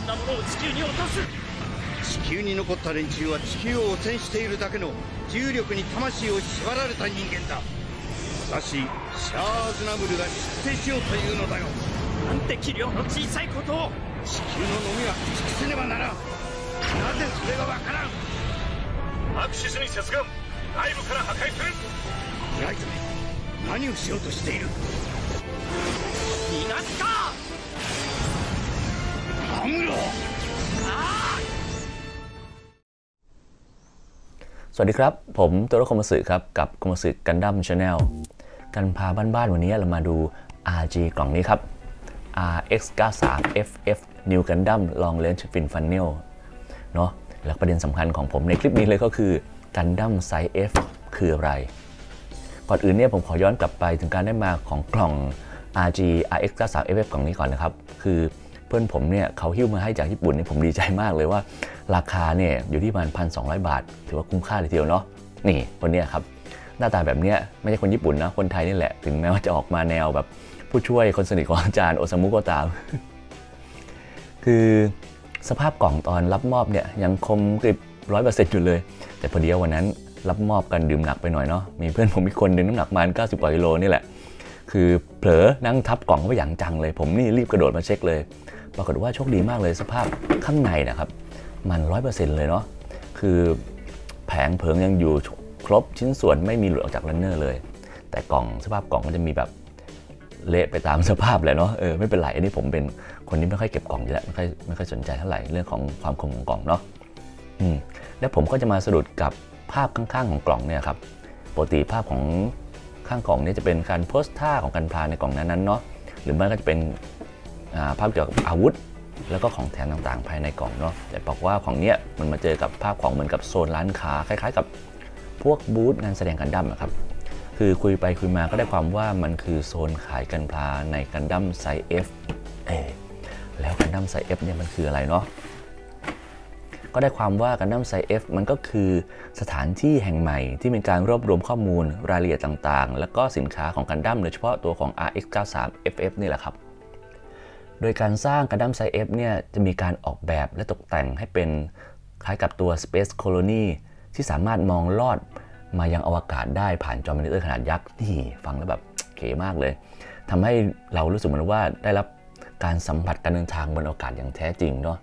んなものを地球に落とす。地球に残った連中は地球を汚染しているだけの重力に魂を縛られた人間だ。しかしシャア・ズナブルが出世しようというのだよ。なんて器量の小さいことを。地球の飲みは駆逐せねばならん。なぜそれがわからん。アクシスに接岸、内部から破壊する。ライトめ、何をしようとしている。逃がすか。アムロ。สวัสดีครับผมโตโร่คอมมัสึครับกับคอมมัสึกันดั้มชาแนลกันพาบ้านๆวันนี้เรามาดู RG กล่องนี้ครับ RX93FF New Gundam Long Range Fin Funnel เนาะแล้วประเด็นสำคัญของผมในคลิปนี้เลยก็คือ Gundam Size F คืออะไรก่อนอื่นเนี่ยผมขอย้อนกลับไปถึงการได้มาของกล่อง RG RX93FF กล่องนี้ก่อนนะครับคือเพื่อนผมเนี่ยเขาหิ้วมาให้จากญี่ปุ่นเนี่ยผมดีใจมากเลยว่าราคาเนี่ยอยู่ที่ประมาณ 1,200 บาทถือว่าคุ้มค่าเลยทีเดียวเนาะนี่คนเนี้ยครับหน้าตาแบบเนี้ยไม่ใช่คนญี่ปุ่นนะคนไทยนี่แหละถึงแม้ว่าจะออกมาแนวแบบผู้ช่วยคนสนิทของอาจารย์โอซามุก็ตามคือสภาพกล่องตอนรับมอบเนี่ยยังคมกริบ 100% อยู่เลยแต่พอดีวันนั้นรับมอบกันดื่มหนักไปหน่อยเนาะมีเพื่อนผมอีกคนนึงน้ำหนักประมาณ90 กว่ากิโลนี่แหละคือเผลอนั่งทับกล่องเข้าไปอย่างจังเลยผมนี่รีบกระโดดมาเช็คเลยปรากฏว่าโชคดีมากเลยสภาพข้างในนะครับมัน 100% เลยเนาะคือแผงเพิงยังอยู่ครบชิ้นส่วนไม่มีหลุดออกจากรันเนอร์เลยแต่กล่องสภาพกล่องมันจะมีแบบเละไปตามสภาพแหละเนาะไม่เป็นไรอันนี้ผมเป็นคนที่ไม่ค่อยเก็บกล่องอยู่แล้วไม่ค่อยสนใจเท่าไหร่เรื่องของความคมของกล่องเนาะแล้วผมก็จะมาสะดุดกับภาพข้างๆของกล่องเนี่ยครับปกติภาพของข้างกล่องนี้จะเป็นการโพสท่าของกันพลาในกล่องนั้นๆเนาะหรือไม่ก็จะเป็นภาพเกี่ยวกับอาวุธแล้วก็ของแถมต่างๆภายในกล่องเนาะแต่บอกว่าของเนี้ยมันมาเจอกับภาพของเหมือนกับโซนร้านค้าคล้ายๆกับพวกบูธงานแสดงกันดั้มนะครับคือคุยไปคุยมาก็ได้ความว่ามันคือโซนขายกันพลาในกันดั้มไซส์ F แล้วกันดั้มไซส์ F เนี่ยมันคืออะไรเนาะก็ได้ความว่ากันดั้มไซส์ F มันก็คือสถานที่แห่งใหม่ที่มีการรวบรวมข้อมูลรายละเอียดต่างๆแล้วก็สินค้าของกันดั้มโดยเฉพาะตัวของ RX93FF นี่แหละครับโดยการสร้างกันดั้มไซส์ F เนี่ยจะมีการออกแบบและตกแต่งให้เป็นคล้ายกับตัว Space Colony ที่สามารถมองลอดมายังอวกาศได้ผ่านจอมอนิเตอร์ขนาดยักษ์นี่ฟังแล้วแบบเก๋มากเลยทำให้เรารู้สึกเหมือนว่าได้รับการสัมผัสการเดินทางบนอวกาศอย่างแท้จริงเนาะ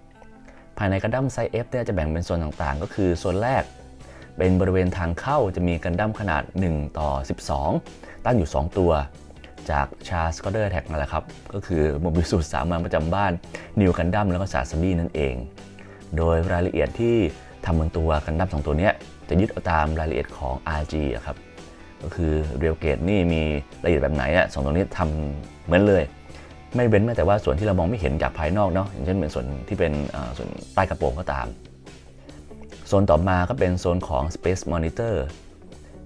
ภายในกันดั้มไซส์ F เนี่ยจะแบ่งเป็นโซนต่างๆก็คือโซนแรกเป็นบริเวณทางเข้าจะมีกันดั้มขนาด1:12ตั้งอยู่ 2 ตัวจากชาร์ลส์ก็เดอร์แท็กนั่นแหละครับก็คือโมบิลสูตรสามัญประจำบ้านนิวกันดั้มแล้วก็ซาซาบินั่นเองโดยรายละเอียดที่ทำบนตัวกันดั้ม2ตัวนี้จะยึดเอาตามรายละเอียดของ RG ครับก็คือเรียลเกตนี่มีรายละเอียดแบบไหนสองตัวนี้ทำเหมือนเลยไม่เว้นแม้แต่ว่าส่วนที่เรามองไม่เห็นจากภายนอกเนาะอย่างเช่นเป็นส่วนที่เป็นส่วนใต้กระโปรงก็ตามโซนต่อมาก็เป็นโซนของ Space Monitor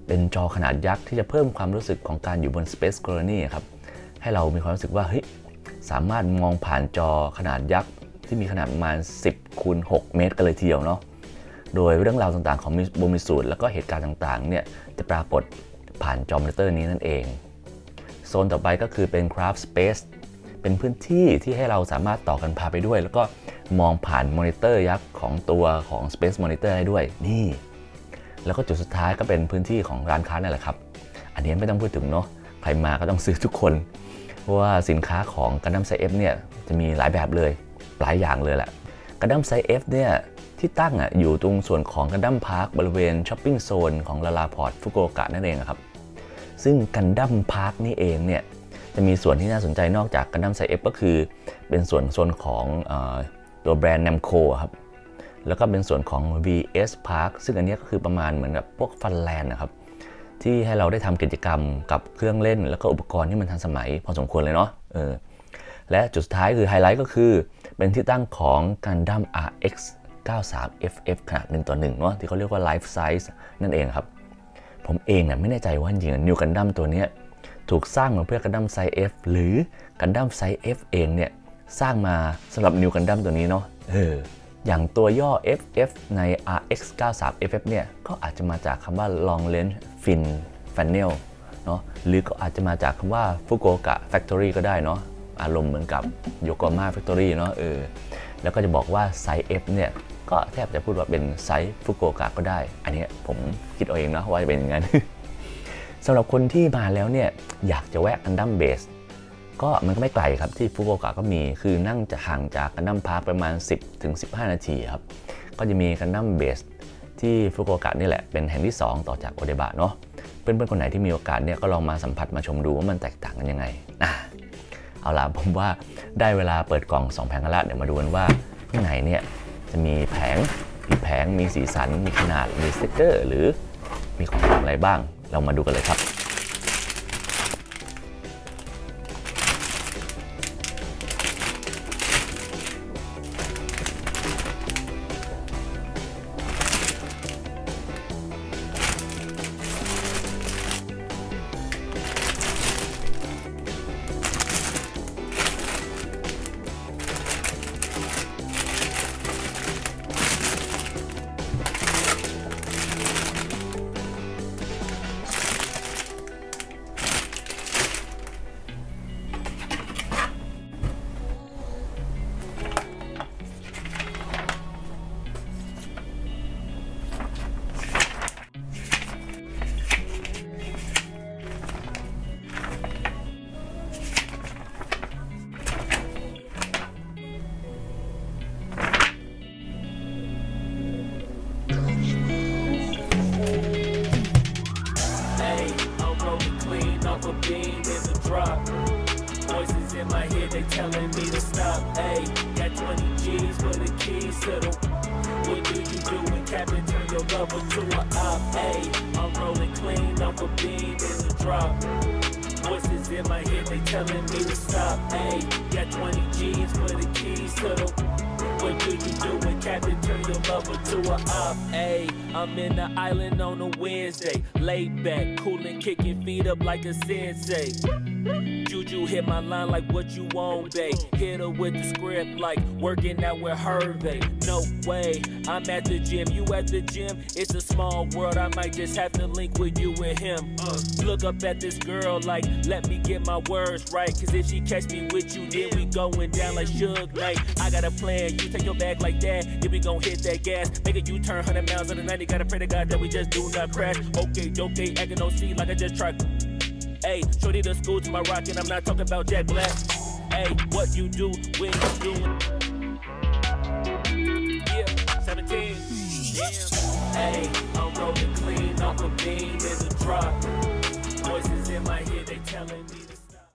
เป็นจอขนาดยักษ์ที่จะเพิ่มความรู้สึกของการอยู่บน Space Colony ครับให้เรามีความรู้สึกว่าเฮ้ยสามารถมองผ่านจอขนาดยักษ์ที่มีขนาดประมาณ10x6 เมตรกันเลยทีเดียวเนาะโดยเรื่องราวต่างๆของโมบิสูตรแล้วก็เหตุการณ์ต่างๆเนี่ยจะปรากฏผ่านจอมอนิเตอร์นี้นั่นเองโซนต่อไปก็คือเป็น Craft Space เป็นพื้นที่ที่ให้เราสามารถต่อกันพาไปด้วยแล้วก็มองผ่านมอนิเตอร์ยักษ์ของตัวของ Space Monitor ได้ด้วยนี่แล้วก็จุดสุดท้ายก็เป็นพื้นที่ของร้านค้านั่นแหละครับอันนี้ไม่ต้องพูดถึงเนาะใครมาก็ต้องซื้อทุกคนเพราะว่าสินค้าของกันดั้มไซส์ F เนี่ยจะมีหลายแบบเลยหลายอย่างเลยแหละกันดั้มไซส์ F เนี่ยที่ตั้งอยู่ตรงส่วนของกันดั้มพาร์คบริเวณช้อปปิ้งโซนของลาลาพอร์ตฟุกุโอกะนั่นเองครับซึ่งกันดั้มพาร์คนี่เองเนี่ยจะมีส่วนที่น่าสนใจนอกจากกันดั้มไซส์ F ก็คือเป็นส่วนโซนของตัวแบรนด์ Namco ครับแล้วก็เป็นส่วนของ VS Park ซึ่งอันนี้ก็คือประมาณเหมือนกับพวกฟันแลนด์นะครับที่ให้เราได้ทำกิจกรรมกับเครื่องเล่นแล้วก็อุปกรณ์ที่มันทันสมัยพอสมควรเลยเนาะและจุดสุดท้ายคือไฮไลท์ก็คือเป็นที่ตั้งของกันดั้ม RX93FF ขนาด1:1เนาะที่เขาเรียกว่า Life Size นั่นเองครับผมเองไม่แน่ใจว่าจริงๆนิวกันดั้มตัวนี้ถูกสร้างมาเพื่อกันดั้มไซส์ F หรือกันดั้มไซส์ F เองเนี่ยสร้างมาสำหรับนิวกันดั้มตัวนี้เนาะอย่างตัวย่อ FF ใน RX93FF เนี่ยก็อาจจะมาจากคำว่า Long Range Fin Funnel เนาะหรือก็อาจจะมาจากคำว่า Fukuoka Factory ก็ได้เนาะอารมณ์เหมือนกับ Yokohama Factory เนาะ แล้วก็จะบอกว่าไซส์ F เนี่ยก็แทบจะพูดว่าเป็นไซส์ฟุกุโอกะก็ได้อันนี้ผมคิดเอาเองนะว่าจะเป็นอย่างนั้น สำหรับคนที่มาแล้วเนี่ยอยากจะแวะกันดั้มเบสก็มันก็ไม่ไกลครับที่ฟุกุโอกะก็มีคือนั่งจะห่างจากกันดั้มพาร์คประมาณ 10-15 นาทีครับก็จะมีกันดั้มเบสที่ฟุกุโอกะนี่แหละเป็นแห่งที่2ต่อจากโอเดบะเนาะเพื่อนๆคนไหนที่มีโอกาสเนี่ยก็ลองมาสัมผัสมาชมดูว่ามันแตกต่างกันยังไงเอาล่ะผมว่าได้เวลาเปิดกล่อง2แผงกันละเดี๋ยวมาดูกันว่าข้างในเนี่ยจะมีแผงมีสีสันมีขนาดมีสติ๊กเกอร์หรือมีของอะไรบ้างเรามาดูกันเลยครับThey telling me to stop, ayy. Got 20 G's for the keys to the. What do you do when Captain turn your lover to a op, ayy? I'm rolling clean off a beam in the drop. Voices in my head, they telling me to stop, ayy. Got 20 G's for the keys to the. What do you do when Captain turn your lover to a op, ayy? I'm in the island on a Wednesday, laid back, coolin', kicking feet up like a sensei. Juju hit my line like what you want, babe. Hit her with the script like working out with Hervey. No way, I'm at the gym, you at the gym. It's a small world, I might just have to link with you and him. Look up at this girl like, let me get my words right. Cause if she catch me with you, then we going down like Suge Knight. I got a plan, you take your bag like that, then we gon' hit that gas. Make a U-turn 100 miles on the 90, gotta pray to God that we just do not crash. Okay, acting on C like I just tried. Hey, shorty the school to my rock and I'm not talking about Jack Black. Hey, what you do when you doing? Yeah, 17. Yeah. Hey, I'm rolling clean off a beam in the drop. Voices in my head, they telling me.